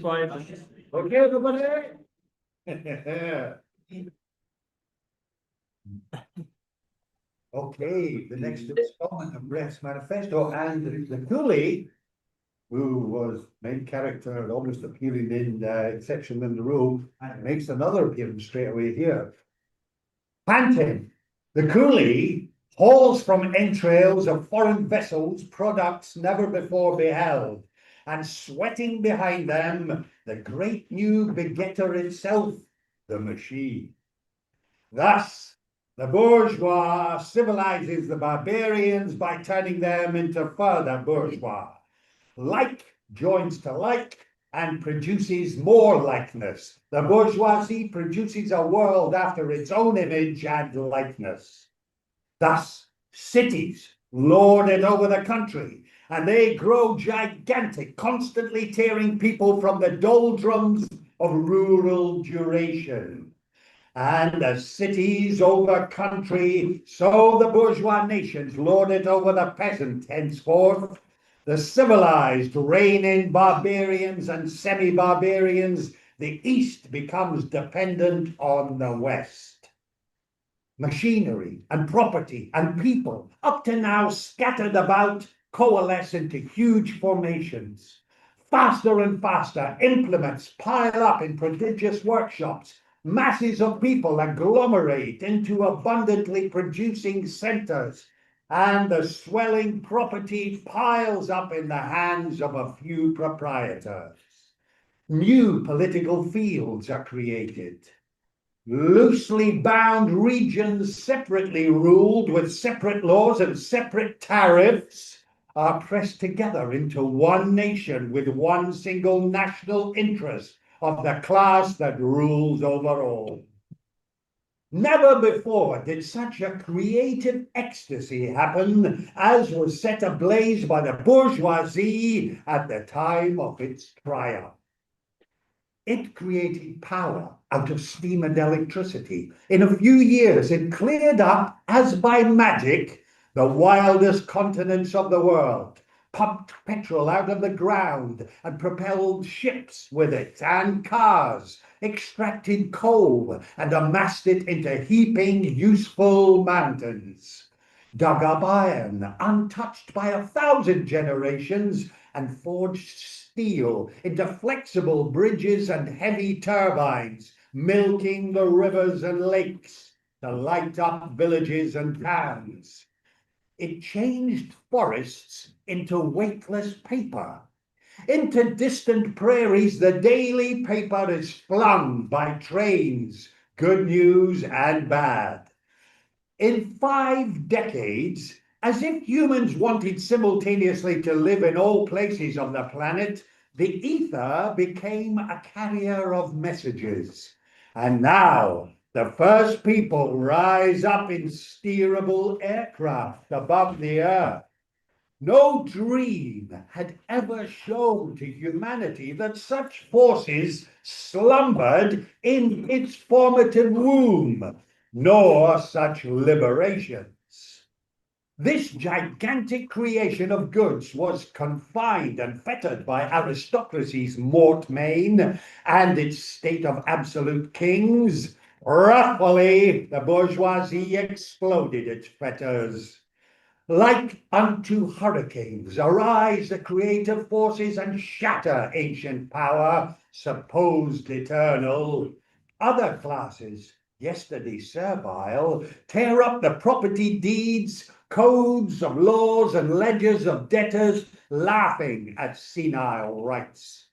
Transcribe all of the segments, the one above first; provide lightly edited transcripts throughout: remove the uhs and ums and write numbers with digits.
Fine. Okay, everybody? Okay, the next installment of Brett's Manifesto, and the coolie, who was main character almost appearing in Exception in the Room, makes another appearance straight away here. Panting, the coolie hauls from entrails of foreign vessels products never before beheld, and sweating behind them, the great new begetter itself, the Moshé. Thus, the bourgeois civilizes the barbarians by turning them into further bourgeois. Like joins to like and produces more likeness. The bourgeoisie produces a world after its own image and likeness. Thus, cities lord it over the country, and they grow gigantic, constantly tearing people from the doldrums of rural duration. And as cities over country, so the bourgeois nations lord it over the peasant henceforth. The civilized reign in barbarians and semi-barbarians. The East becomes dependent on the West. Machinery and property and people, up to now scattered about, coalesce into huge formations. Faster and faster, implements pile up in prodigious workshops. Masses of people agglomerate into abundantly producing centers, and the swelling property piles up in the hands of a few proprietors. New political fields are created. Loosely bound regions, separately ruled with separate laws and separate tariffs, are pressed together into one nation with one single national interest of the class that rules over all. Never before did such a creative ecstasy happen as was set ablaze by the bourgeoisie at the time of its triumph. It created power out of steam and electricity. In a few years, it cleared up, as by magic, the wildest continents of the world, pumped petrol out of the ground and propelled ships with it and cars, extracted coal and amassed it into heaping, useful mountains, dug up iron untouched by 1,000 generations, and forged steel into flexible bridges and heavy turbines, milking the rivers and lakes to light up villages and towns. It changed forests into weightless paper. Into distant prairies, the daily paper is flung by trains, good news and bad. In 5 decades, as if humans wanted simultaneously to live in all places of the planet, the ether became a carrier of messages. And now the first people rise up in steerable aircraft above the earth. No dream had ever shown to humanity that such forces slumbered in its formative womb, nor such liberations. This gigantic creation of goods was confined and fettered by aristocracy's mortmain and its state of absolute kings. Wrathfully, the bourgeoisie exploded its fetters. Like unto hurricanes arise the creative forces and shatter ancient power, supposed eternal. Other classes, yesterday servile, tear up the property deeds, codes of laws and ledgers of debtors, laughing at senile rights.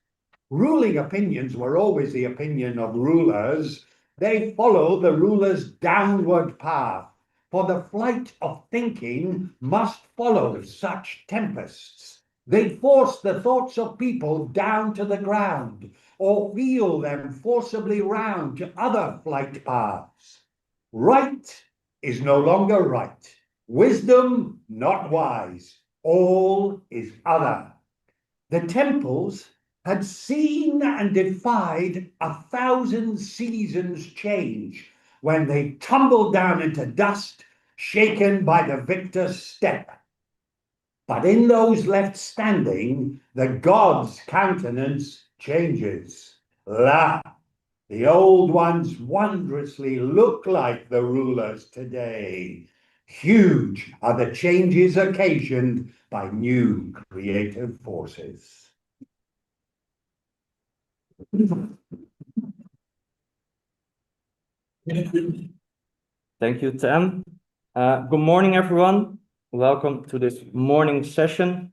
Ruling opinions were always the opinion of rulers. They follow the ruler's downward path, for the flight of thinking must follow such tempests. They force the thoughts of people down to the ground, or wheel them forcibly round to other flight paths. Right is no longer right. Wisdom not wise. All is other. The temples had seen and defied 1,000 seasons change when they tumbled down into dust, shaken by the victor's step. But in those left standing, the god's countenance changes. La, the old ones wondrously look like the rulers today. Huge are the changes occasioned by new creative forces. Thank you, Tam. Good morning, everyone. Welcome to this morning session.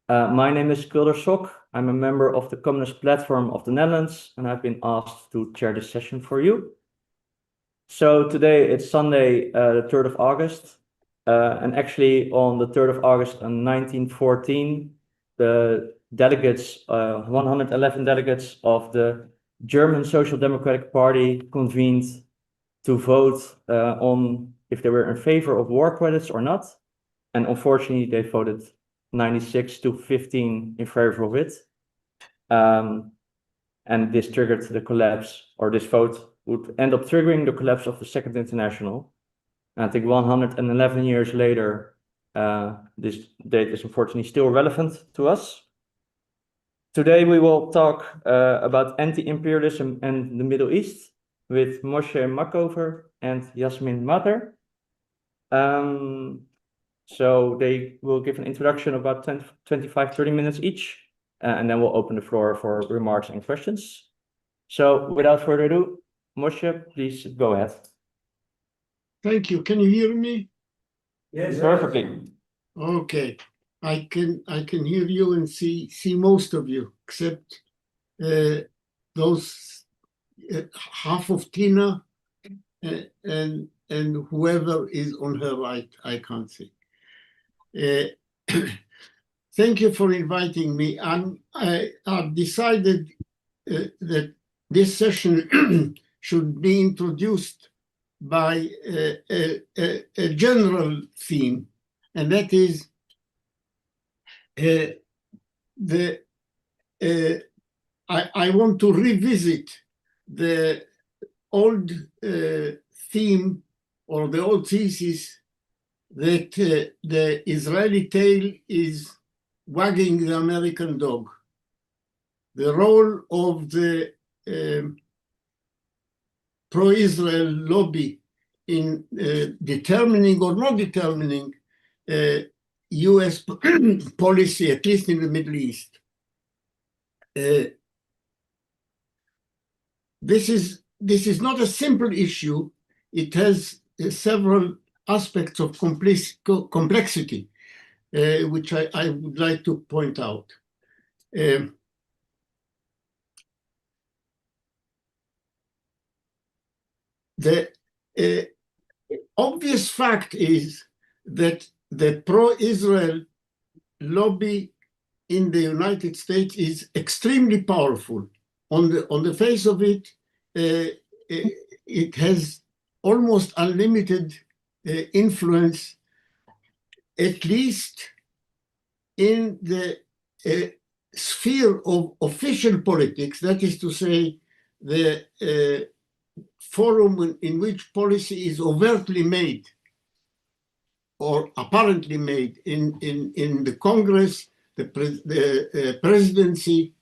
My name is Kulder Sok. I'm a member of the Communist Platform of the Netherlands, and I've been asked to chair this session for you. So today it's Sunday, the 3rd of August. And actually on the 3rd of August in 1914, the delegates, 111 delegates of the German Social Democratic Party convened to vote on if they were in favor of war credits or not. And unfortunately, they voted 96 to 15 in favor of it. And this triggered the collapse, or this vote would end up triggering the collapse of the Second International. And I think 111 years later, this date is unfortunately still relevant to us. Today we will talk about anti-imperialism and the Middle East with Moshé Machover and Yassamine Mater. So they will give an introduction about 25-30 minutes each, and then we'll open the floor for remarks and questions. So without further ado, Moshé, please go ahead. Thank you. Can you hear me? Yes, perfectly. Okay. I can hear you and see most of you, except those half of Tina and whoever is on her right. I can't see. Thank you for inviting me. I've decided that this session should be introduced by a general theme, and that is I want to revisit the old theme or the old thesis that the Israeli tail is wagging the American dog. The role of the pro-Israel lobby in determining or not determining US policy, at least in the Middle East. This is not a simple issue. It has several aspects of complexity, which I would like to point out. The obvious fact is that the pro-Israel lobby in the United States is extremely powerful. On the face of it, it has almost unlimited influence, at least in the sphere of official politics, that is to say, the forum in which policy is overtly made or apparently made in the Congress, the presidency,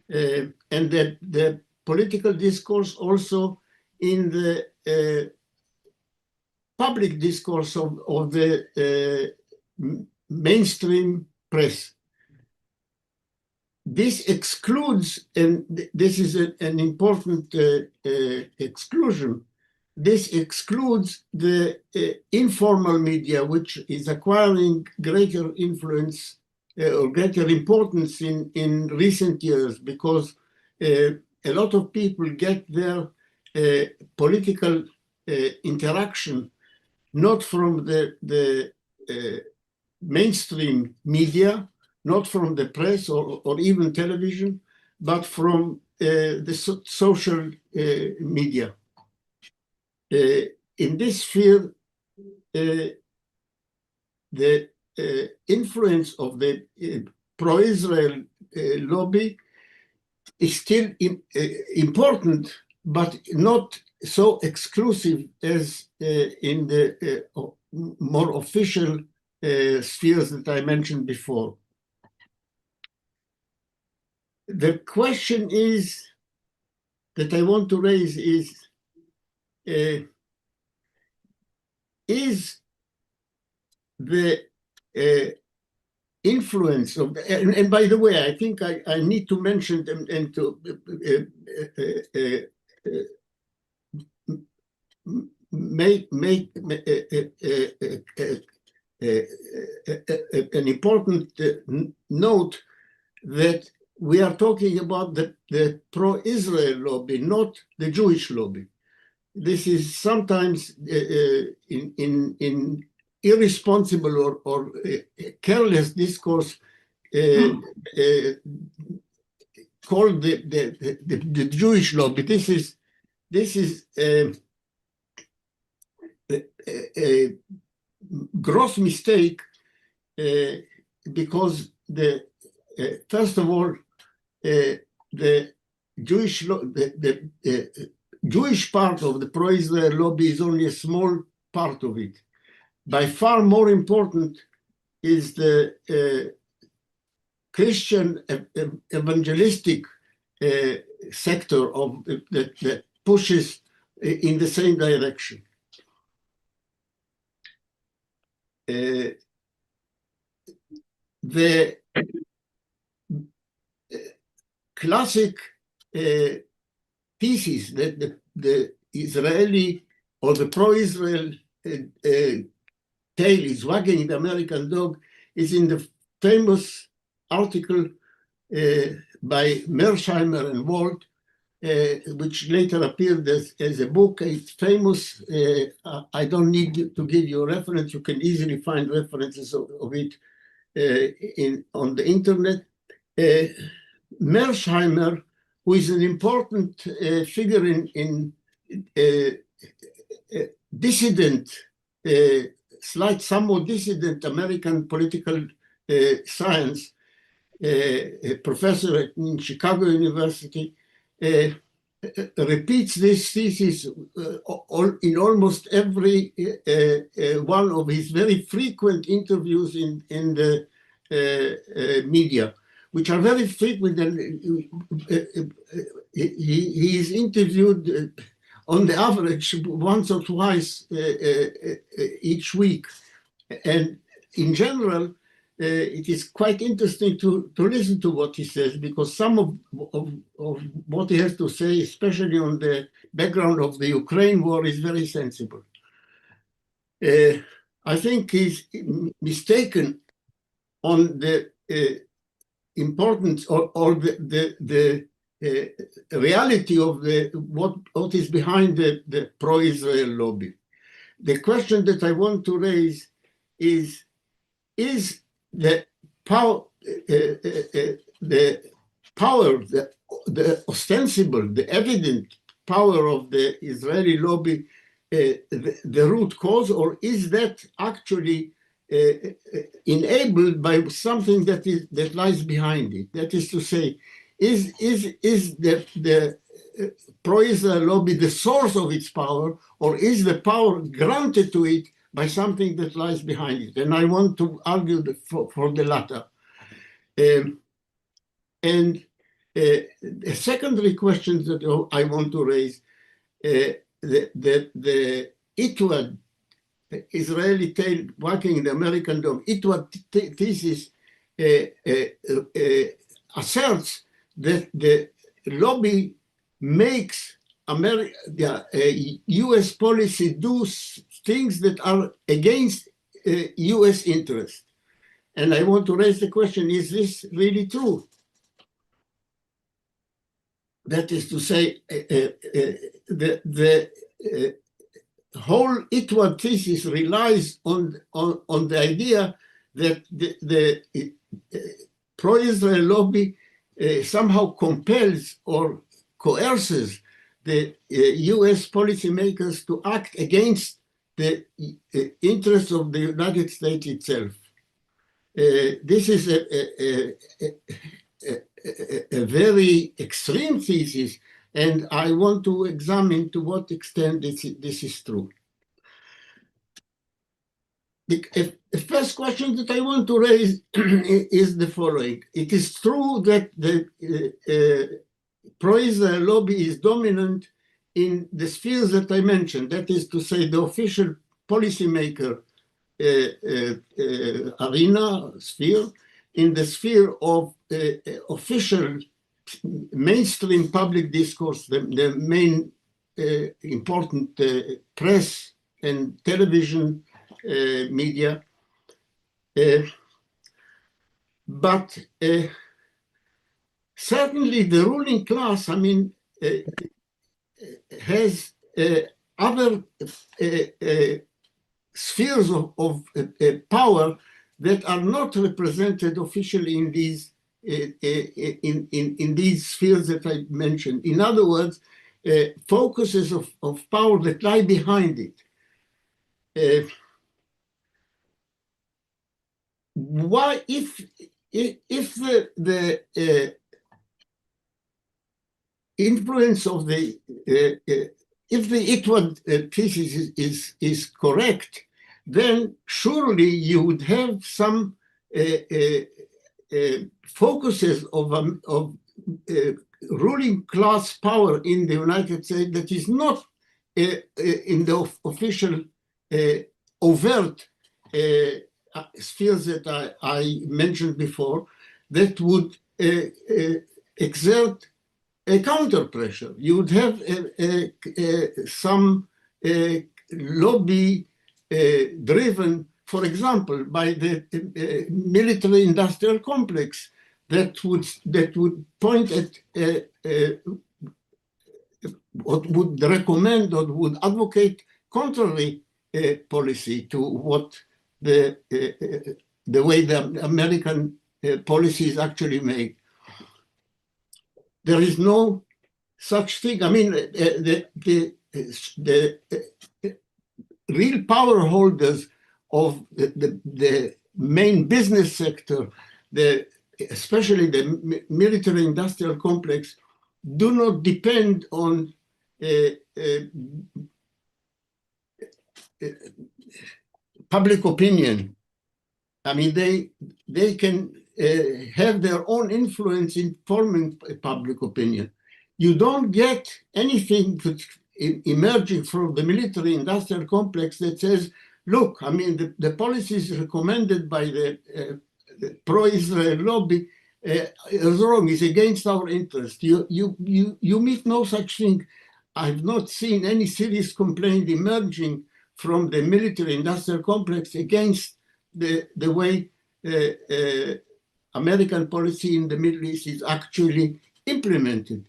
and that the political discourse also in the public discourse of the mainstream press. This excludes, and this is an important exclusion, this excludes the informal media, which is acquiring greater influence or greater importance in recent years, because a lot of people get their political interaction not from the mainstream media, not from the press or even television, but from the social media. In this sphere, the influence of the pro-Israel lobby is still important, but not so exclusive as in the more official spheres that I mentioned before. The question that I want to raise is the influence of, and by the way, I think I need to mention and to make an important note that we are talking about the pro-Israel lobby, not the Jewish lobby. This is sometimes in irresponsible or careless discourse called the Jewish lobby. This is a gross mistake because first of all, the Jewish part of the pro-Israel lobby is only a small part of it. By far more important is the Christian evangelistic sector of that pushes in the same direction. The classic thesis that the Israeli or the pro-Israel tail is wagging the American dog is in the famous article by Mearsheimer and Walt, which later appeared as a book. It's famous. I don't need to give you a reference. You can easily find references of it on the internet. Mearsheimer, who is an important figure in dissident, somewhat dissident American political science, a professor in Chicago University, repeats this thesis in almost every one of his very frequent interviews in the media, which are very frequent. And he is interviewed on the average once or twice each week. And in general, it is quite interesting to listen to what he says, because some of what he has to say, especially on the background of the Ukraine war, is very sensible. I think he's mistaken on the importance or the reality of what is behind the pro-Israel lobby. The question that I want to raise is the power, the ostensible, the evident power of the Israeli lobby the root cause, or is that actually enabled by something that lies behind it? That is to say, is the pro-Israel lobby the source of its power, or is the power granted to it by something that lies behind it? And I want to argue for the latter. And a secondary question that I want to raise, the ITWAD, Israeli tail wagging the American dog, ITWAD thesis asserts that the lobby makes US policy do things that are against US interest. And I want to raise the question, is this really true? That is to say, the whole ITWAD thesis relies on the idea that the pro-Israel lobby somehow compels or coerces the US policymakers to act against the interests of the United States itself. This is a very extreme thesis, and I want to examine to what extent this is true. the first question that I want to raise is the following. It is true that the pro-Israel lobby is dominant in the spheres that I mentioned, that is to say the official policymaker arena sphere, in the sphere of official mainstream public discourse, the main important press and television media, but certainly the ruling class, I mean, has other spheres of power that are not represented officially in these in these spheres that I mentioned. In other words, focuses of power that lie behind it. Why, if the influence of the if the Itwad thesis is correct, then surely you would have some focuses of ruling class power in the United States that is not in the official overt spheres that I mentioned before, that would exert a counter pressure. You would have some lobby driven, for example, by the military industrial complex that would point at what would recommend or would advocate contrary policy to what the way the American policy is actually made. There is no such thing. I mean, the real power holders of the main business sector, especially the military industrial complex, do not depend on public opinion. I mean, they can have their own influence in forming public opinion. You don't get anything emerging from the military industrial complex that says, look, I mean, the policies recommended by the pro-Israel lobby is wrong, is against our interest. You meet no such thing. I've not seen any serious complaint emerging from the military industrial complex against the way American policy in the Middle East is actually implemented.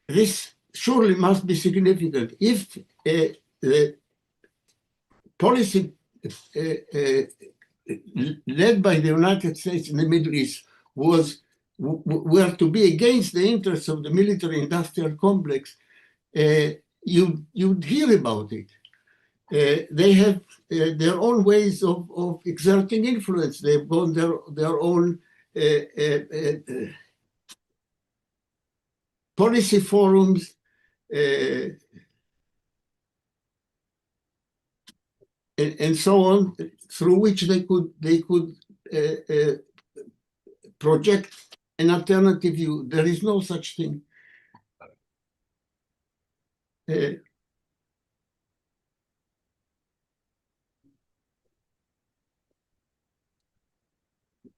This surely must be significant. If the policy led by the United States in the Middle East were to be against the interests of the military industrial complex, you'd hear about it. They have their own ways of exerting influence. They've got their own policy forums, and so on, through which they could project an alternative view. There is no such thing.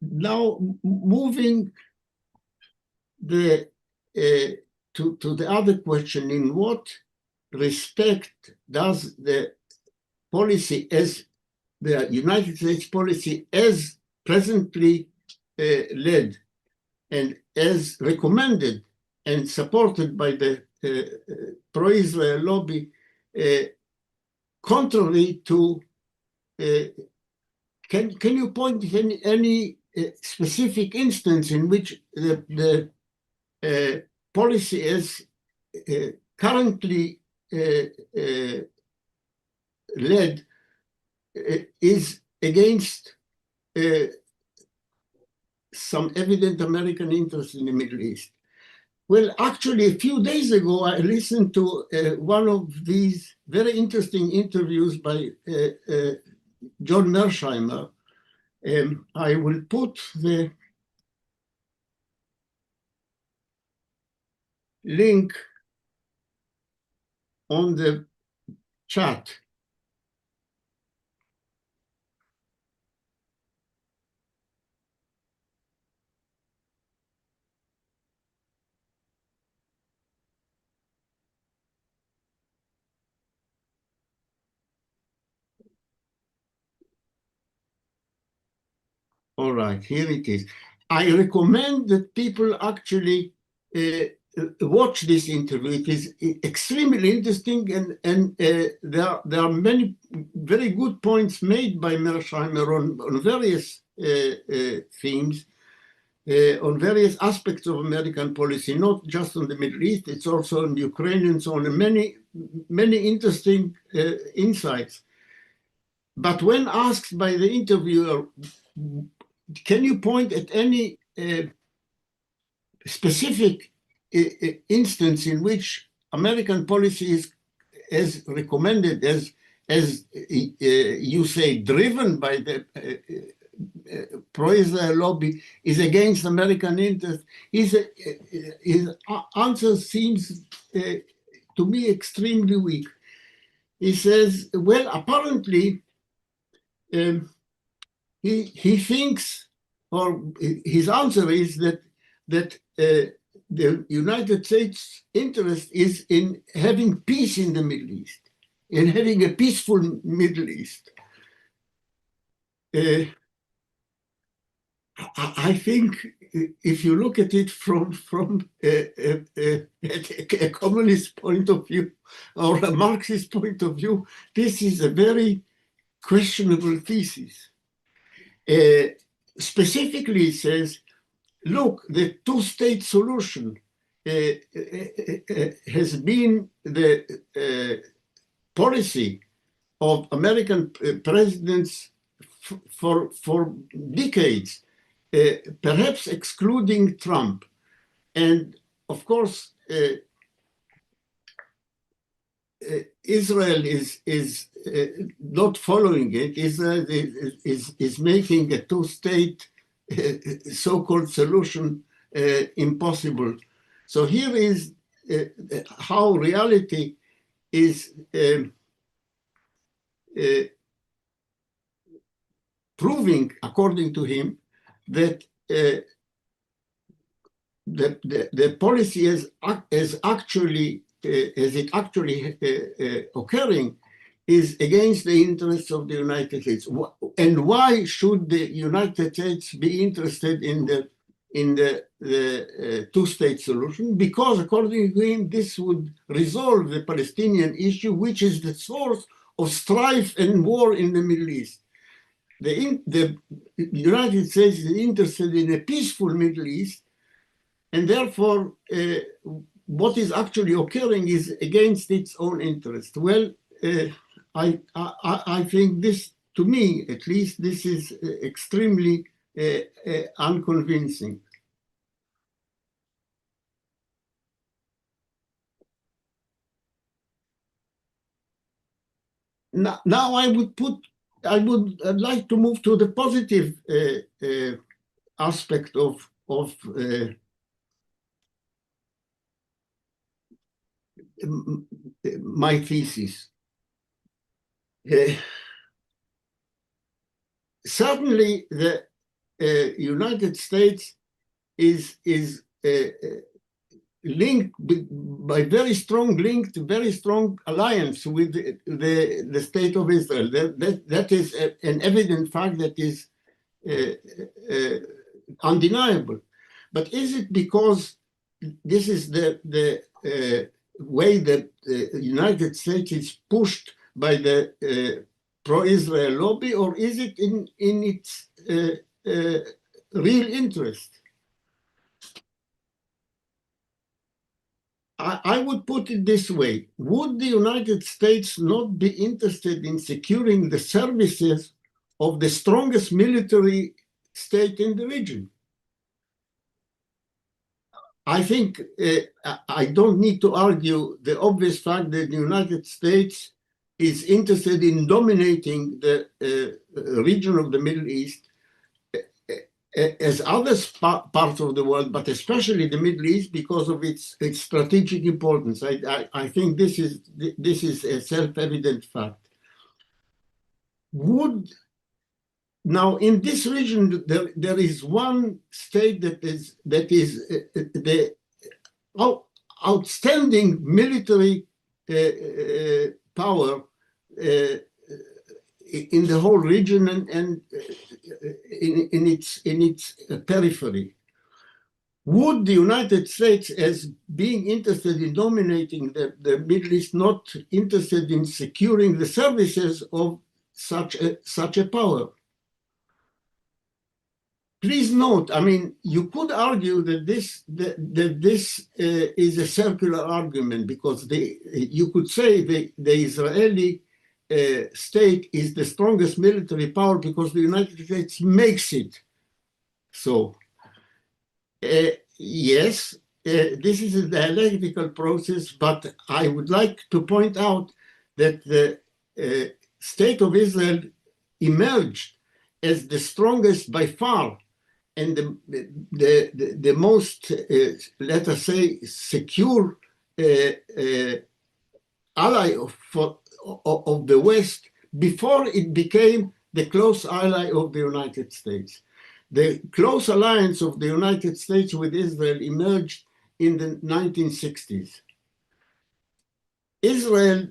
Now, moving to the other question, in what respect does the policy, as the United States policy as presently led and as recommended and supported by the pro-Israel lobby, contrary to, can you point to any specific instance in which the policy as currently led is against some evident American interest in the Middle East? Well, actually, a few days ago, I listened to one of these very interesting interviews by John Mersheimer. I will put the link on the chat. All right, here it is. I recommend that people actually watch this interview. It is extremely interesting, and there are many very good points made by Mersheimer on various themes, on various aspects of American policy, not just on the Middle East, it's also on Ukraine and so on, and many interesting insights. But when asked by the interviewer, can you point at any specific instance in which American policy is, as recommended, as you say, driven by the pro-Israel lobby, is against American interests? His answer seems to me extremely weak. He says, well, apparently, he thinks, or his answer is that the United States' interest is in having peace in the Middle East, in having a peaceful Middle East. I think if you look at it from a communist point of view or a Marxist point of view, this is a very questionable thesis. Specifically, it says, look, the two-state solution has been the policy of American presidents for decades, perhaps excluding Trump. And of course, Israel is not following it. Israel is making a two-state so-called solution impossible. So here is how reality is proving, according to him, that the policy is actually occurring is against the interests of the United States. And why should the United States be interested in the two-state solution? Because according to him, this would resolve the Palestinian issue, which is the source of strife and war in the Middle East. The United States is interested in a peaceful Middle East, and therefore what is actually occurring is against its own interest. Well, I think this, to me at least, this is extremely unconvincing. Now I'd like to move to the positive aspect of my thesis. Certainly, the United States is linked by very strong alliance with the state of Israel. That is an evident fact that is undeniable. But is it because this is the way that the United States is pushed by the pro-Israel lobby, or is it in its real interest? I would put it this way. Would the United States not be interested in securing the services of the strongest military state in the region? I think I don't need to argue the obvious fact that the United States is interested in dominating the region of the Middle East as other parts of the world, but especially the Middle East because of its strategic importance. I think this is a self-evident fact. Now in this region there is one state that is the outstanding military power in the whole region and in its periphery. Would the United States, as being interested in dominating the Middle East, not interested in securing the services of such a power? Please note, I mean, you could argue that this is a circular argument because you could say the Israeli state is the strongest military power because the United States makes it so. Yes, this is a dialectical process, but I would like to point out that the state of Israel emerged as the strongest by far and the most, let us say, secure ally of the West before it became the close ally of the United States. The close alliance of the United States with Israel emerged in the 1960s. Israel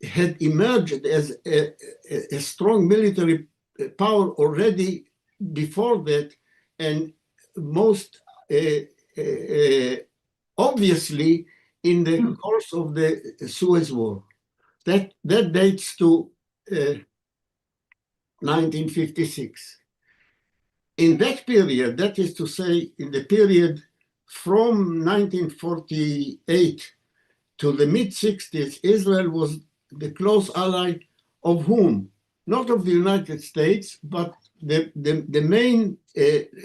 had emerged as a strong military power already before that, and most obviously in the course of the Suez War. That dates to 1956. In that period, that is to say, in the period from 1948 to the mid-60s, Israel was the close ally of whom? Not of the United States, but the main,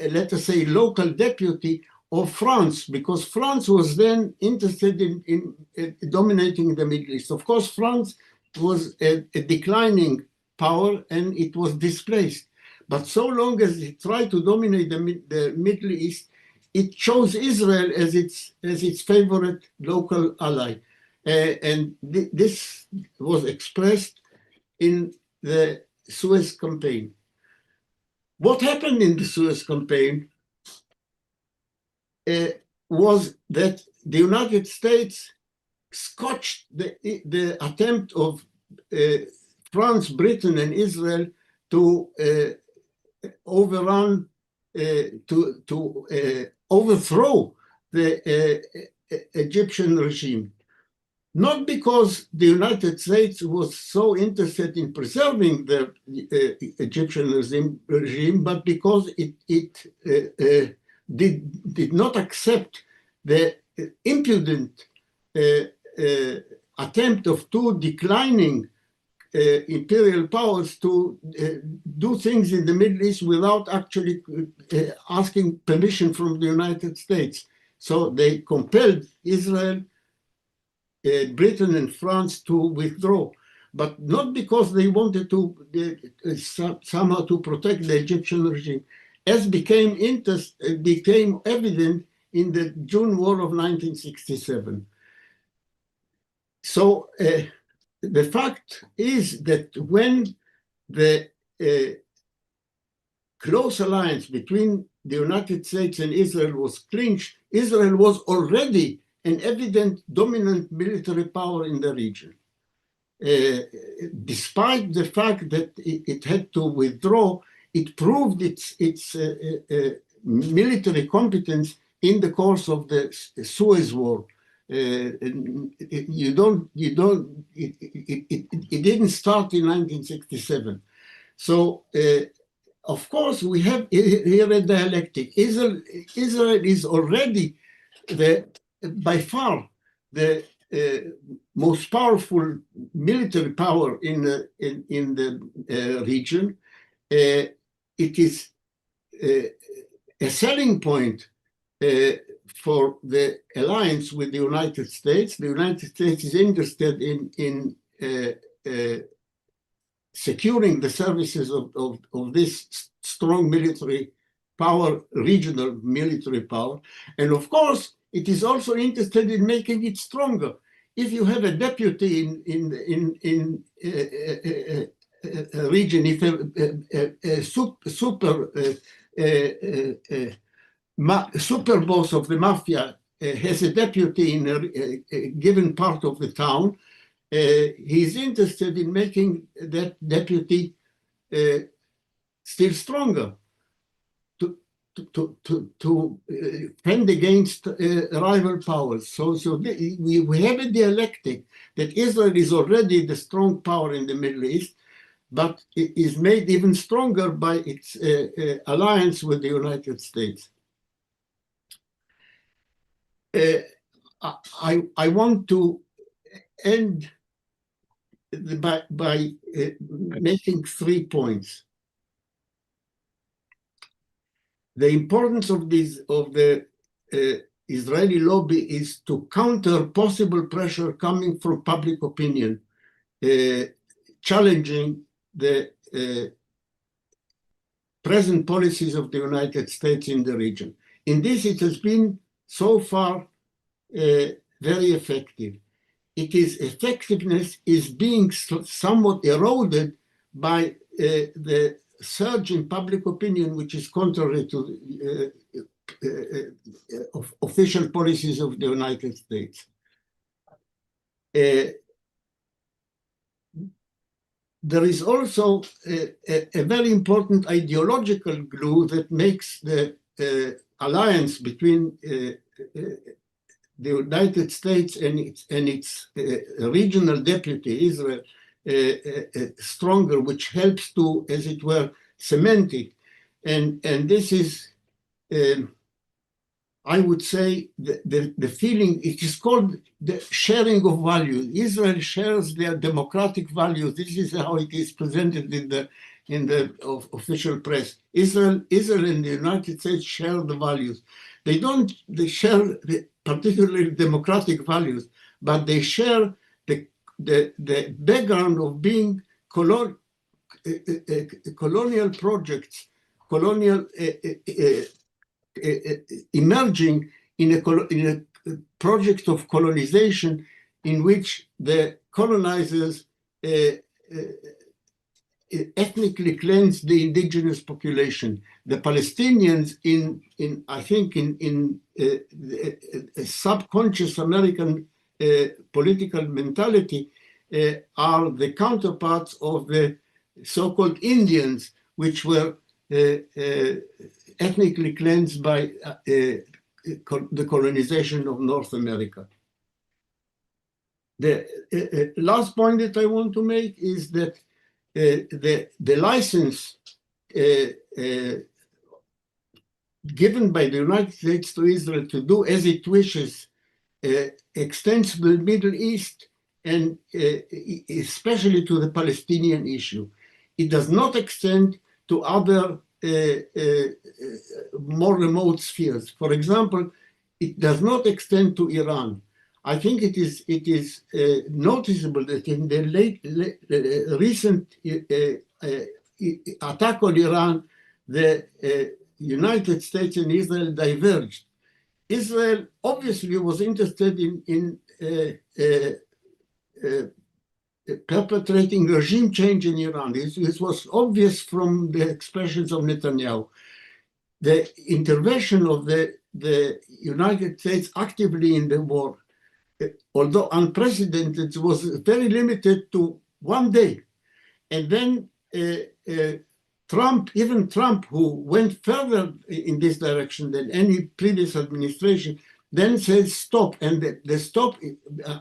let us say, local deputy of France, because France was then interested in dominating the Middle East. Of course, France was a declining power and it was displaced. But so long as it tried to dominate the Middle East, it chose Israel as its favorite local ally. And this was expressed in the Suez campaign. What happened in the Suez campaign was that the United States scotched the attempt of France, Britain, and Israel to overthrow the Egyptian regime. Not because the United States was so interested in preserving the Egyptian regime, but because it did not accept the impudent attempt of two declining imperial powers to do things in the Middle East without actually asking permission from the United States. So they compelled Israel, Britain, and France to withdraw, but not because they wanted to somehow to protect the Egyptian regime, as became evident in the June War of 1967. So the fact is that when the close alliance between the United States and Israel was clinched, Israel was already an evident dominant military power in the region. Despite the fact that it had to withdraw, it proved its military competence in the course of the Suez War. It didn't start in 1967. So, of course, we have here a dialectic. Israel is already by far the most powerful military power in the region. It is a selling point for the alliance with the United States. The United States is interested in securing the services of this strong military power, regional military power. And of course, it is also interested in making it stronger. If you have a deputy in a region, if a super boss of the mafia has a deputy in a given part of the town, he's interested in making that deputy still stronger to fend against rival powers. So we have a dialectic that Israel is already the strong power in the Middle East, but it is made even stronger by its alliance with the United States. I want to end by making 3 points. The importance of the Israeli lobby is to counter possible pressure coming from public opinion, challenging the present policies of the United States in the region. In this, it has been so far very effective. Its effectiveness is being somewhat eroded by the surge in public opinion, which is contrary to official policies of the United States. There is also a very important ideological glue that makes the alliance between the United States and its regional deputy, Israel, stronger, which helps to, as it were, cement it. And this is, I would say, the feeling, it is called the sharing of values. Israel shares their democratic values. This is how it is presented in the official press. Israel and the United States share the values. They share the particularly democratic values, but they share the background of being colonial projects, emerging in a project of colonization in which the colonizers ethnically cleansed the indigenous population. The Palestinians, I think in a subconscious American political mentality, are the counterparts of the so-called Indians, which were ethnically cleansed by the colonization of North America. The last point that I want to make is that the license given by the United States to Israel to do as it wishes extends to the Middle East and especially to the Palestinian issue. It does not extend to other more remote spheres. For example, it does not extend to Iran. I think it is noticeable that in the recent attack on Iran, the United States and Israel diverged. Israel obviously was interested in perpetrating regime change in Iran. This was obvious from the expressions of Netanyahu. The intervention of the United States actively in the war, although unprecedented, was very limited to 1 day. And then even Trump, who went further in this direction than any previous administration, then says stop. And the stop,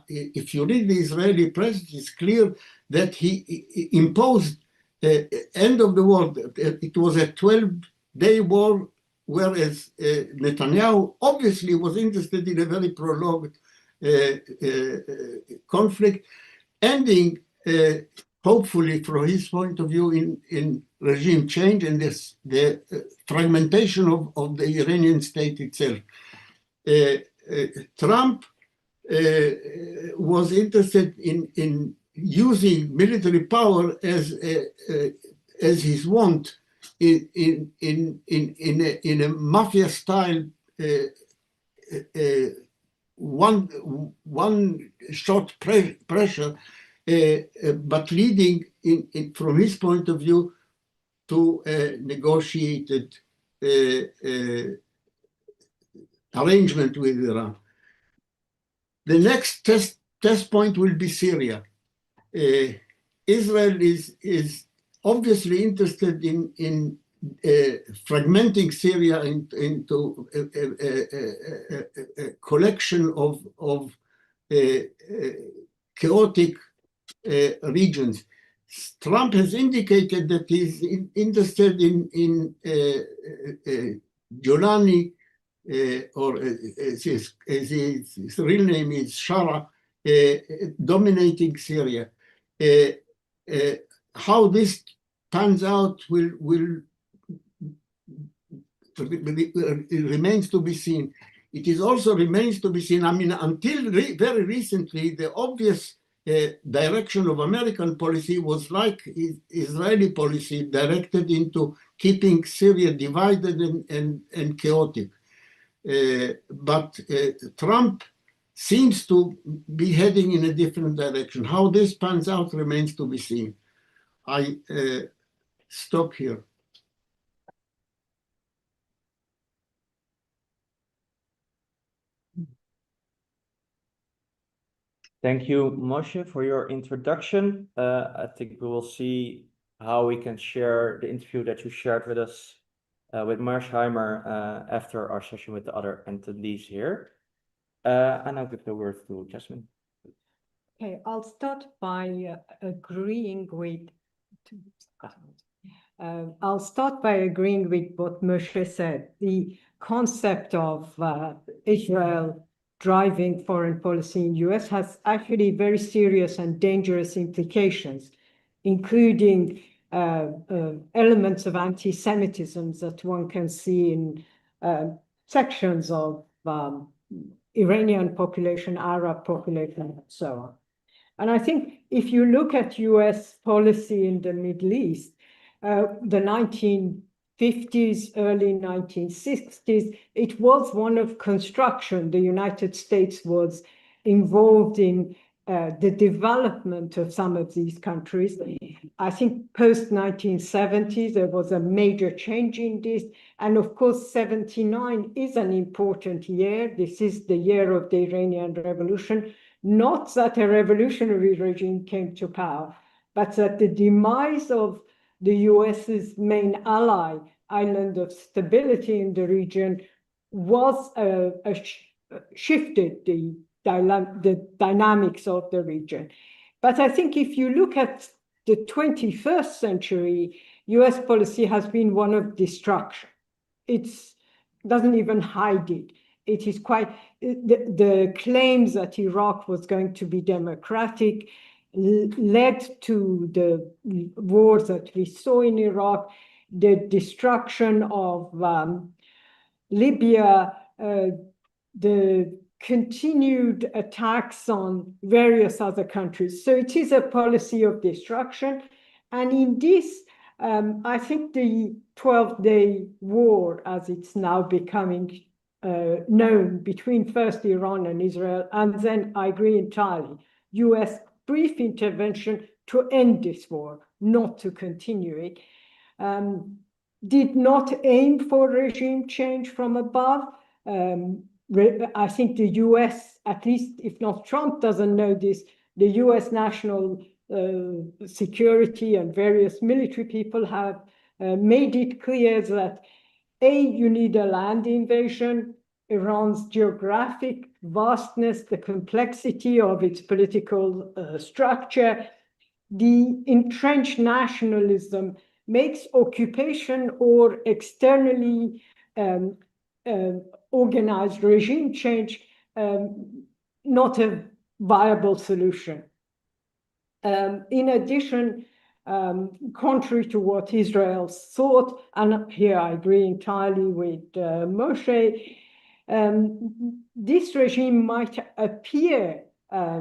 if you read the Israeli press, it's clear that he imposed the end of the war. It was a 12-day war, whereas Netanyahu obviously was interested in a very prolonged conflict, ending hopefully from his point of view in regime change and the fragmentation of the Iranian state itself. Trump was interested in using military power as his wont in a mafia style one shot pressure, but leading from his point of view to a negotiated arrangement with Iran. The next test point will be Syria. Israel is obviously interested in fragmenting Syria into a collection of chaotic regions. Trump has indicated that he's interested in Jolani, or as his real name is Shara, dominating Syria. How this pans out will it remains to be seen. It is also remains to be seen. I mean, until very recently, the obvious direction of American policy was like Israeli policy, directed into keeping Syria divided and chaotic. But Trump seems to be heading in a different direction. How this pans out remains to be seen. I stop here. Thank you, Moshé, for your introduction. I think we will see how we can share the interview that you shared with us with Marsheimer after our session with the other attendees here. And I'll give the word to Yassamine. Okay, I'll start by agreeing with what Moshé said. The concept of Israel driving foreign policy in the US has actually very serious and dangerous implications, including elements of anti-Semitism that one can see in sections of Iranian population, Arab population, and so on. And I think if you look at US policy in the Middle East, the 1950s, early 1960s, it was one of construction. The United States was involved in the development of some of these countries. I think post-1970, there was a major change in this. And of course, 79 is an important year. This is the year of the Iranian Revolution. Not that a revolutionary regime came to power, but that the demise of the US's main ally, island of stability in the region, was shifted the dynamics of the region. But I think if you look at the 21st century, US policy has been one of destruction. It doesn't even hide it. It is quite, the claims that Iraq was going to be democratic led to the wars that we saw in Iraq, the destruction of Libya, the continued attacks on various other countries. So it is a policy of destruction. And in this, I think the 12-day war, as it's now becoming known, between first Iran and Israel, and then I agree entirely, US brief intervention to end this war, not to continue it, did not aim for regime change from above. I think the US, at least if not Trump doesn't know this, the US national security and various military people have made it clear that you need a land invasion. Iran's geographic vastness, the complexity of its political structure, the entrenched nationalism makes occupation or externally organized regime change not a viable solution. In addition, contrary to what Israel thought, and here I agree entirely with Moshé, this regime might appear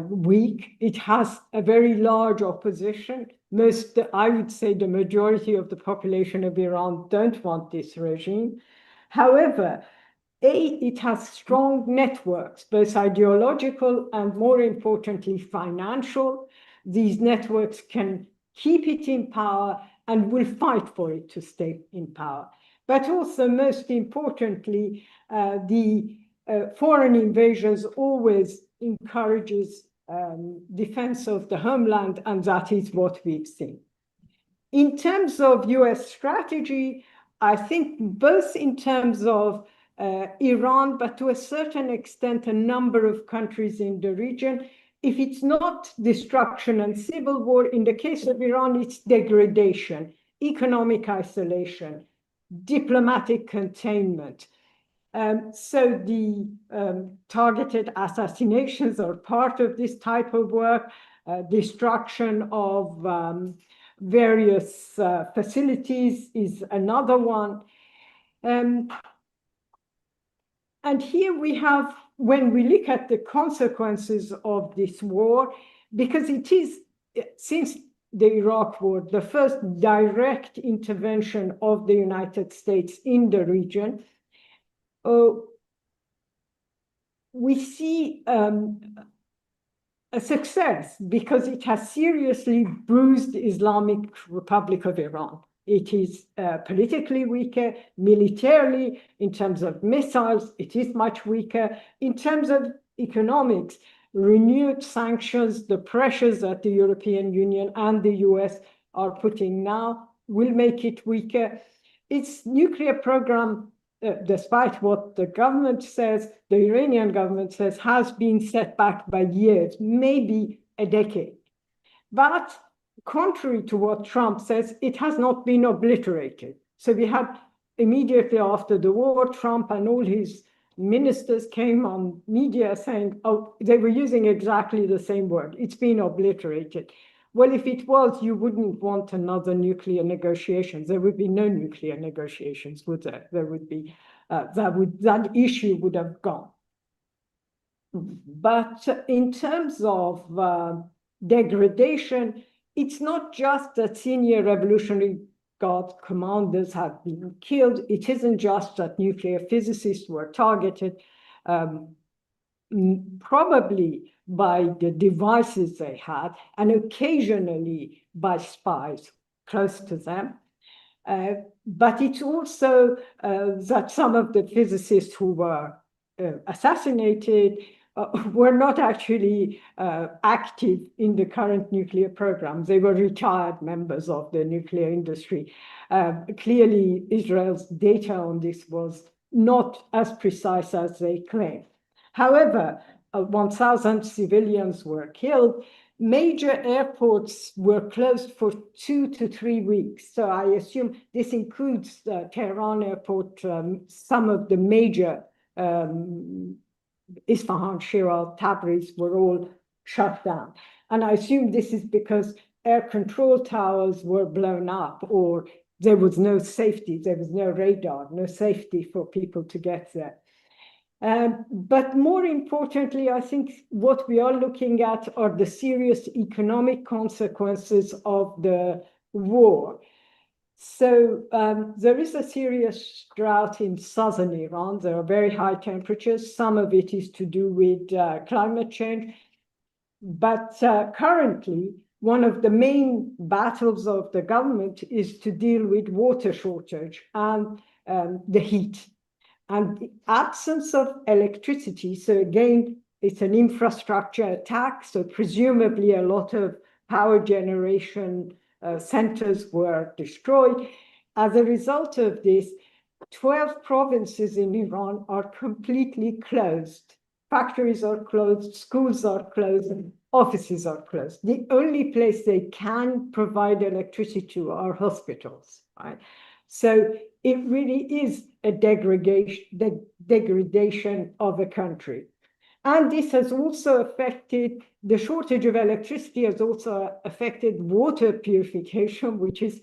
weak. It has a very large opposition. I would say the majority of the population of Iran don't want this regime. However, it has strong networks, both ideological and, more importantly, financial. These networks can keep it in power and will fight for it to stay in power. But also, most importantly, the foreign invasions always encourages defense of the homeland, and that is what we've seen. In terms of US strategy, I think both in terms of Iran, but to a certain extent, a number of countries in the region, if it's not destruction and civil war, in the case of Iran, it's degradation, economic isolation, diplomatic containment. So the targeted assassinations are part of this type of work, destruction of various facilities is another one. And here we have, when we look at the consequences of this war, because it is, since the Iraq War, the first direct intervention of the United States in the region, we see a success because it has seriously bruised Islamic Republic of Iran. It is politically weaker, militarily, in terms of missiles, it is much weaker. In terms of economics, renewed sanctions, the pressures that the European Union and the US are putting now will make it weaker. Its nuclear program, despite what the government says, the Iranian government says, has been set back by years, maybe a decade. But contrary to what Trump says, it has not been obliterated. So we had immediately after the war, Trump and all his ministers came on media saying, oh, they were using exactly the same word. It's been obliterated. Well, if it was, you wouldn't want another nuclear negotiations. There would be no nuclear negotiations, would there? There would be, that issue would have gone. But in terms of degradation, it's not just that senior Revolutionary Guard commanders have been killed. It isn't just that nuclear physicists were targeted, probably by the devices they had, and occasionally by spies close to them. But it's also that some of the physicists who were assassinated were not actually active in the current nuclear program. They were retired members of the nuclear industry. Clearly, Israel's data on this was not as precise as they claim. However, 1,000 civilians were killed. Major airports were closed for 2 to 3 weeks. So I assume this includes the Tehran airport, some of the major Isfahan, Shiraz, Tabriz were all shut down. And I assume this is because air control towers were blown up, or there was no safety, there was no radar, no safety for people to get there. But more importantly, I think what we are looking at are the serious economic consequences of the war. So there is a serious drought in southern Iran. There are very high temperatures. Some of it is to do with climate change. But currently, one of the main battles of the government is to deal with water shortage and the heat. And the absence of electricity, so again, it's an infrastructure attack, so presumably a lot of power generation centers were destroyed. As a result of this, 12 provinces in Iran are completely closed. Factories are closed, schools are closed, offices are closed. The only place they can provide electricity to are hospitals, right? So it really is a degradation of a country. And this has also affected, the shortage of electricity has also affected water purification, which is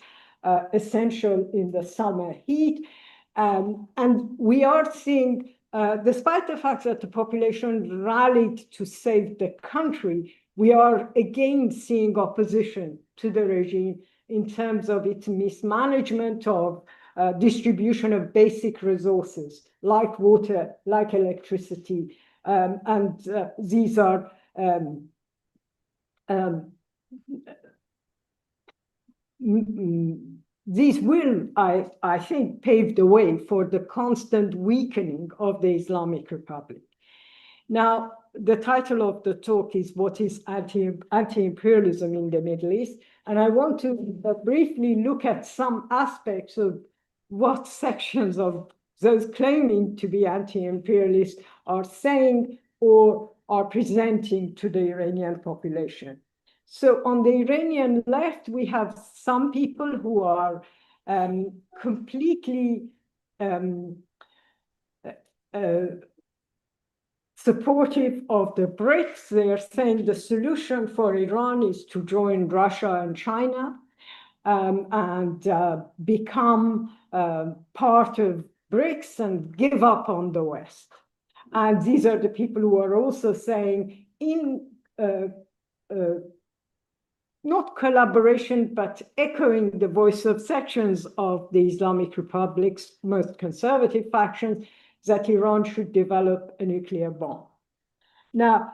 essential in the summer heat. And we are seeing despite the fact that the population rallied to save the country, we are again seeing opposition to the regime in terms of its mismanagement of distribution of basic resources like water, like electricity, and these are these will, I think, pave the way for the constant weakening of the Islamic Republic. Now, the title of the talk is What is Anti-Imperialism in the Middle East? And I want to briefly look at some aspects of what sections of those claiming to be anti-imperialist are saying or are presenting to the Iranian population. So on the Iranian left, we have some people who are completely supportive of the BRICS. They are saying the solution for Iran is to join Russia and China and become part of BRICS and give up on the West. And these are the people who are also saying in not collaboration, but echoing the voice of sections of the Islamic Republic's most conservative factions, that Iran should develop a nuclear bomb. Now,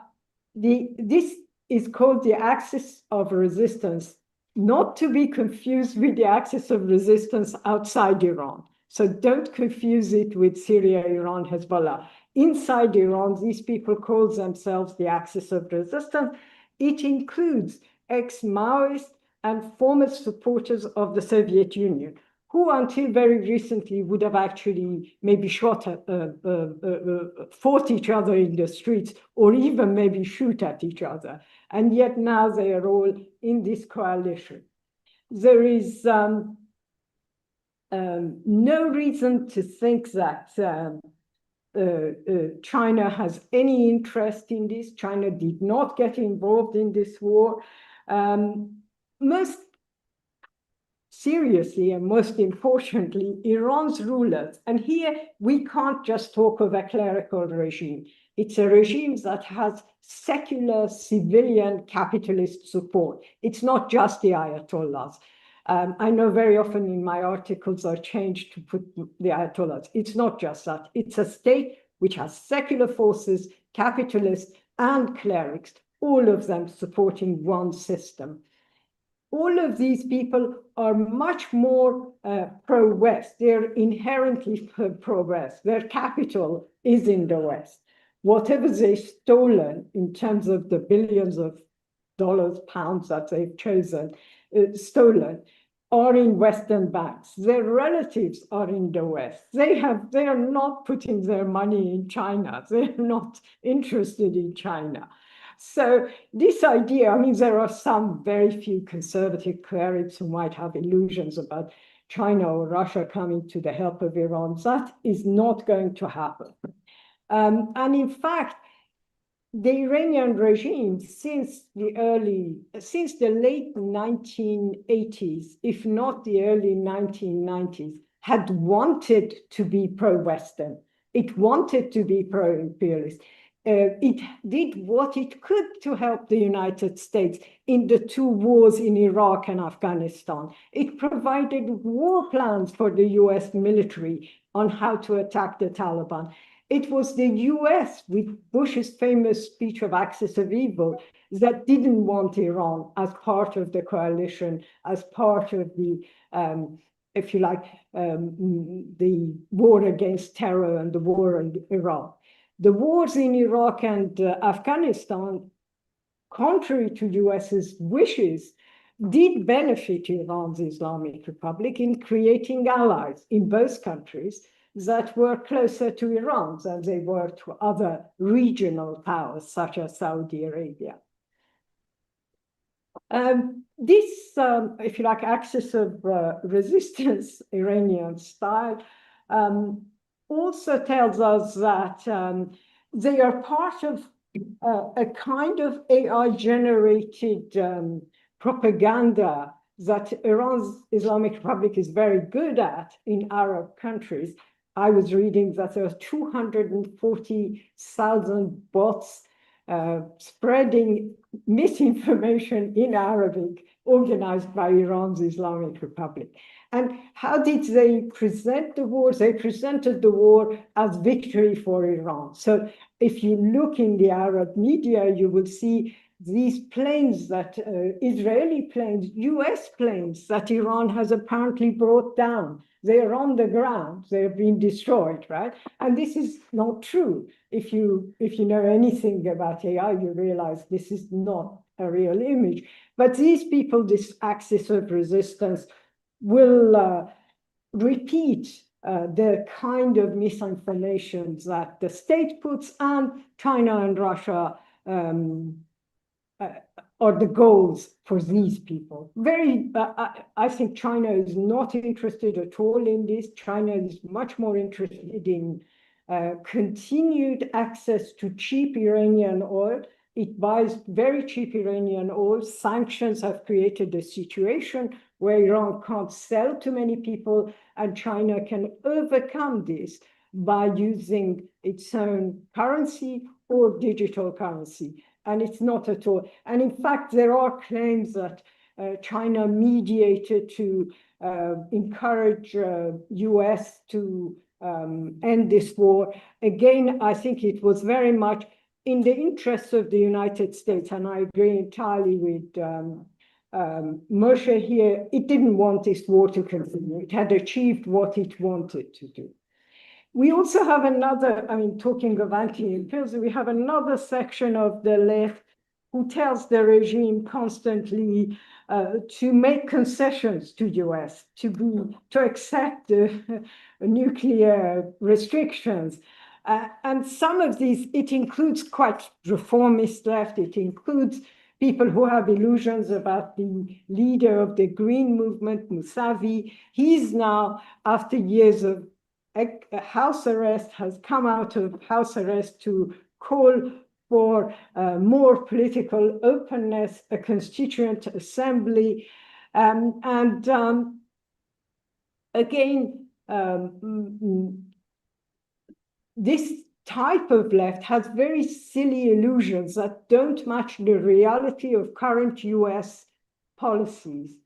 this is called the axis of resistance, not to be confused with the axis of resistance outside Iran. So don't confuse it with Syria, Iran, Hezbollah. Inside Iran, these people call themselves the axis of resistance. It includes ex-Maoist and former supporters of the Soviet Union, who until very recently would have actually maybe fought each other in the streets or even maybe shoot at each other. And yet now they are all in this coalition. There is no reason to think that China has any interest in this. China did not get involved in this war. Most seriously and most importantly, Iran's rulers, and here we can't just talk of a clerical regime. It's a regime that has secular, civilian, capitalist support. It's not just the Ayatollahs. I know very often in my articles are changed to put the Ayatollahs. It's not just that. It's a state which has secular forces, capitalists, and clerics, all of them supporting one system. All of these people are much more pro-West. They're inherently pro-West. Their capital is in the West. Whatever they've stolen in terms of the billions of dollars, pounds that they've stolen, are in Western banks. Their relatives are in the West. They are not putting their money in China. They're not interested in China. So this idea, I mean, there are some very few conservative clerics who might have illusions about China or Russia coming to the help of Iran. That is not going to happen. And in fact, the Iranian regime since the late 1980s, if not the early 1990s, had wanted to be pro-Western. It wanted to be pro-imperialist. It did what it could to help the United States in the two wars in Iraq and Afghanistan. It provided war plans for the US military on how to attack the Taliban. It was the US, with Bush's famous speech of axis of evil, that didn't want Iran as part of the coalition, as part of the, if you like, the war against terror and the war in Iran. The wars in Iraq and Afghanistan, contrary to US's wishes, did benefit Iran's Islamic Republic in creating allies in both countries that were closer to Iran than they were to other regional powers, such as Saudi Arabia. This, if you like, axis of resistance, Iranian style, also tells us that they are part of a kind of AI-generated propaganda that Iran's Islamic Republic is very good at in Arab countries, I was reading that there are 240,000 bots spreading misinformation in Arabic, organized by Iran's Islamic Republic. And how did they present the war? They presented the war as victory for Iran. So if you look in the Arab media, you will see these planes that, Israeli planes, US planes that Iran has apparently brought down. They are on the ground, they have been destroyed, right? And this is not true. If you know anything about AI, you realize this is not a real image. But these people, this axis of resistance, will repeat the kind of misinformation that the state puts, and China and Russia are the goals for these people. I think China is not interested at all in this. China is much more interested in continued access to cheap Iranian oil. It buys very cheap Iranian oil. Sanctions have created a situation where Iran can't sell to many people, and China can overcome this by using its own currency or digital currency. And it's not at all. And in fact, there are claims that China mediated to encourage US to end this war. Again, I think it was very much in the interests of the United States, and I agree entirely with Moshé here. It didn't want this war to continue. It had achieved what it wanted to do. We also have another, I mean, talking of anti-imperialism, we have another section of the left who tells the regime constantly to make concessions to US, to accept nuclear restrictions. And some of these, it includes quite reformist left, it includes people who have illusions about the leader of the Green Movement, Mousavi. He's now, after years of house arrest, has come out of house arrest to call for more political openness, a constituent assembly. Again, this type of left has very silly illusions that don't match the reality of current US policies.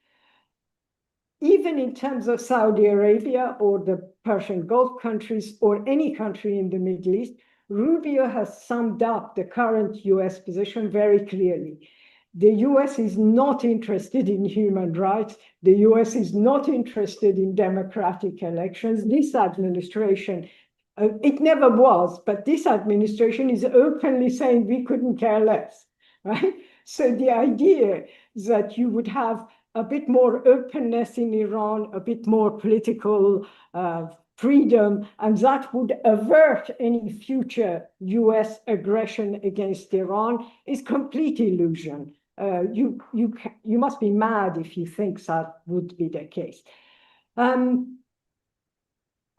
Even in terms of Saudi Arabia or the Persian Gulf countries or any country in the Middle East, Rubio has summed up the current US position very clearly. The US is not interested in human rights. The US is not interested in democratic elections. This administration, it never was, but this administration is openly saying we couldn't care less, right? So the idea that you would have a bit more openness in Iran, a bit more political freedom, and that would avert any future US aggression against Iran is complete illusion. You must be mad if you think that would be the case.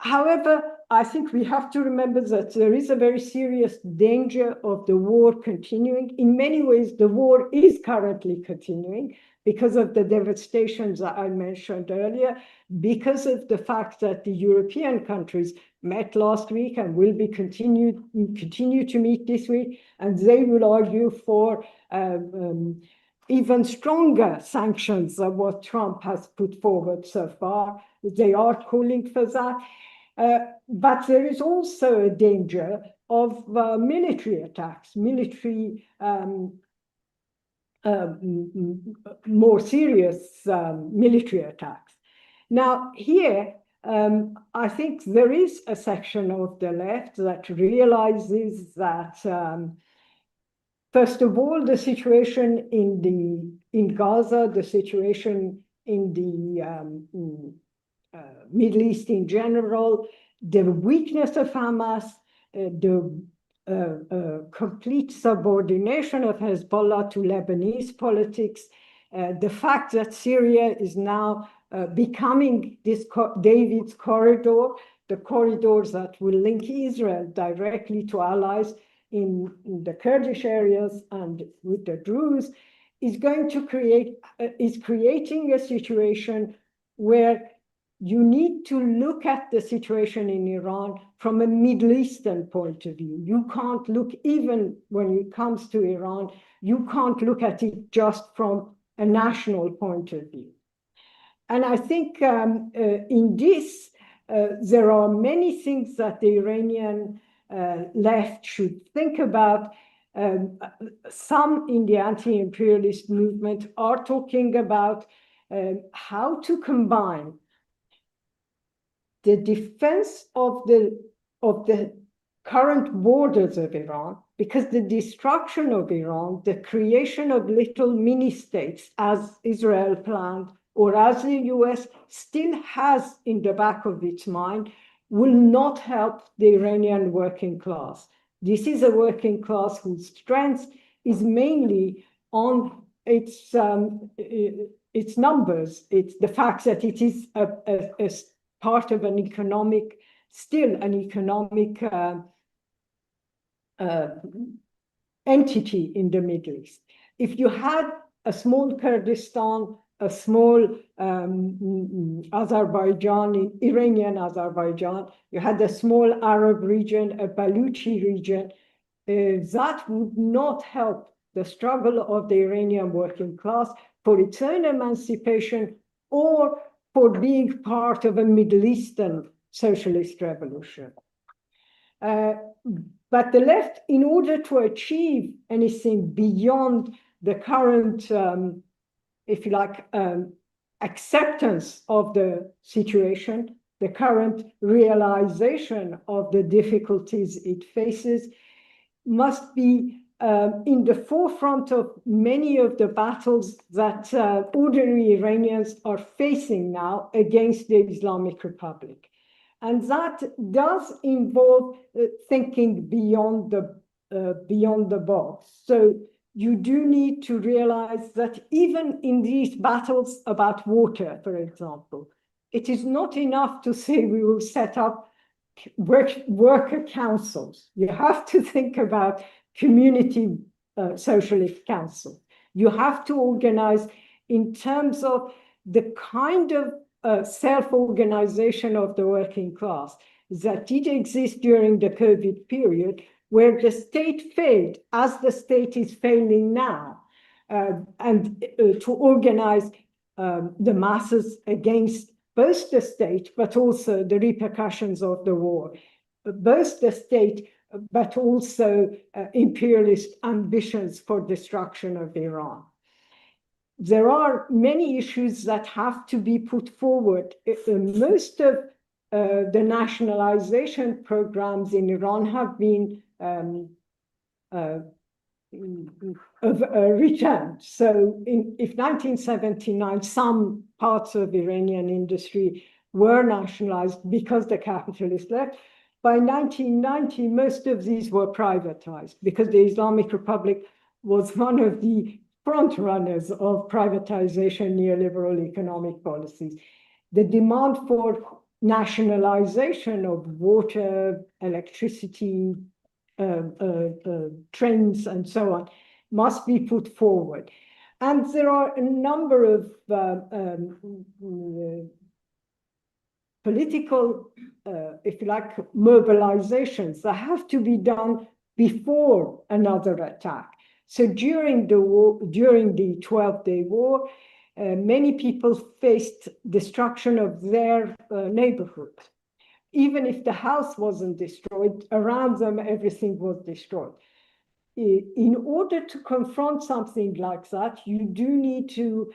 However, I think we have to remember that there is a very serious danger of the war continuing. In many ways, the war is currently continuing because of the devastations that I mentioned earlier, because of the fact that the European countries met last week and will be continue to meet this week, and they will argue for even stronger sanctions than what Trump has put forward so far. They are calling for that. But there is also a danger of military attacks, more serious military attacks. Now, here, I think there is a section of the left that realizes that, first of all, the situation in Gaza, the situation in the Middle East in general, the weakness of Hamas, the complete subordination of Hezbollah to Lebanese politics, the fact that Syria is now becoming this David's corridor, the corridors that will link Israel directly to allies in the Kurdish areas and with the Druze, is going to creating a situation where you need to look at the situation in Iran from a Middle Eastern point of view. You can't look, even when it comes to Iran, you can't look at it just from a national point of view. And I think in this, there are many things that the Iranian left should think about. Some in the anti-imperialist movement are talking about how to combine the defense of the current borders of Iran, because the destruction of Iran, the creation of little mini-states as Israel planned, or as the US still has in the back of its mind, will not help the Iranian working class. This is a working class whose strength is mainly on its numbers. It's the fact that it is a part of an economic, still an economic entity in the Middle East. If you had a small Kurdistan, a small Azerbaijan, Iranian Azerbaijan, you had a small Arab region, a Baluchi region, that would not help the struggle of the Iranian working class for its own emancipation or for being part of a Middle Eastern socialist revolution. But the left, in order to achieve anything beyond the current, if you like, acceptance of the situation, the current realization of the difficulties it faces, must be in the forefront of many of the battles that ordinary Iranians are facing now against the Islamic Republic. And that does involve thinking beyond the box. So you do need to realize that even in these battles about water, for example, it is not enough to say we will set up worker councils. You have to think about community socialist councils. You have to organize in terms of the kind of self-organization of the working class that did exist during the COVID period, where the state failed, as the state is failing now, and to organize the masses against both the state, but also the repercussions of the war, both the state, but also imperialist ambitions for destruction of Iran. There are many issues that have to be put forward. Most of the nationalization programs in Iran have been returned. So if 1979, some parts of Iranian industry were nationalized because the capitalists left, by 1990, most of these were privatized because the Islamic Republic was one of the front runners of privatization, neoliberal economic policies. The demand for nationalization of water, electricity, trains, and so on must be put forward. And there are a number of political, if you like, mobilizations that have to be done before another attack. So during the war, during the 12-day war, many people faced destruction of their neighborhood. Even if the house wasn't destroyed, around them, everything was destroyed. In order to confront something like that, you do need to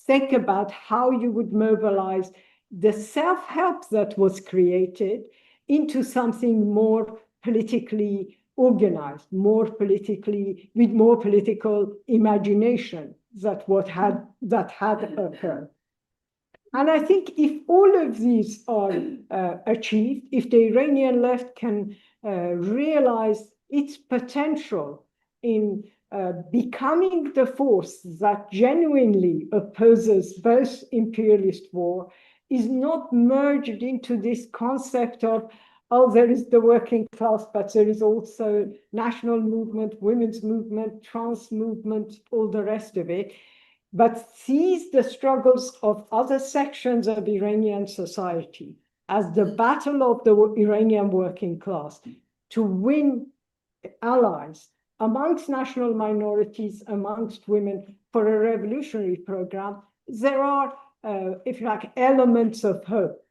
think about how you would mobilize the self-help that was created into something more politically organized, with more political imagination that had occurred. And I think if all of these are achieved, if the Iranian left can realize its potential in becoming the force that genuinely opposes both imperialist war, is not merged into this concept of, oh, there is the working class, but there is also national movement, women's movement, trans movement, all the rest of it. but sees the struggles of other sections of Iranian society as the battle of the Iranian working class to win allies amongst national minorities, amongst women for a revolutionary program, there are, if you like, elements of hope.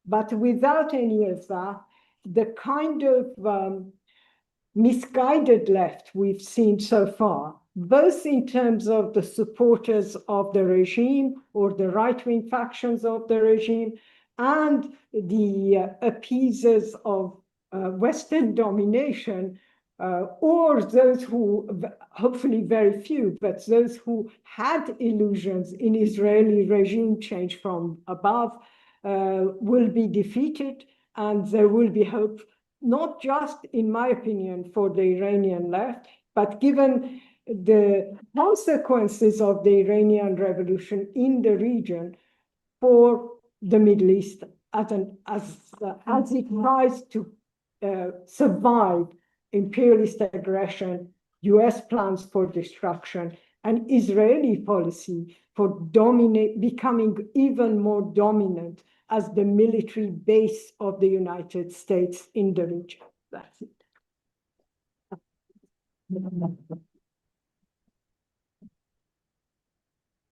But without any of that, the kind of misguided left we've seen so far, both in terms of the supporters of the regime or the right-wing factions of the regime and the appeasers of Western domination, or those who, hopefully very few, but those who had illusions in Israeli regime change from above, will be defeated, and there will be hope, not just, in my opinion, for the Iranian left, but given the consequences of the Iranian revolution in the region for the Middle East as it tries to survive imperialist aggression, US plans for destruction, and Israeli policy for becoming even more dominant as the military base of the United States in the region. That's it.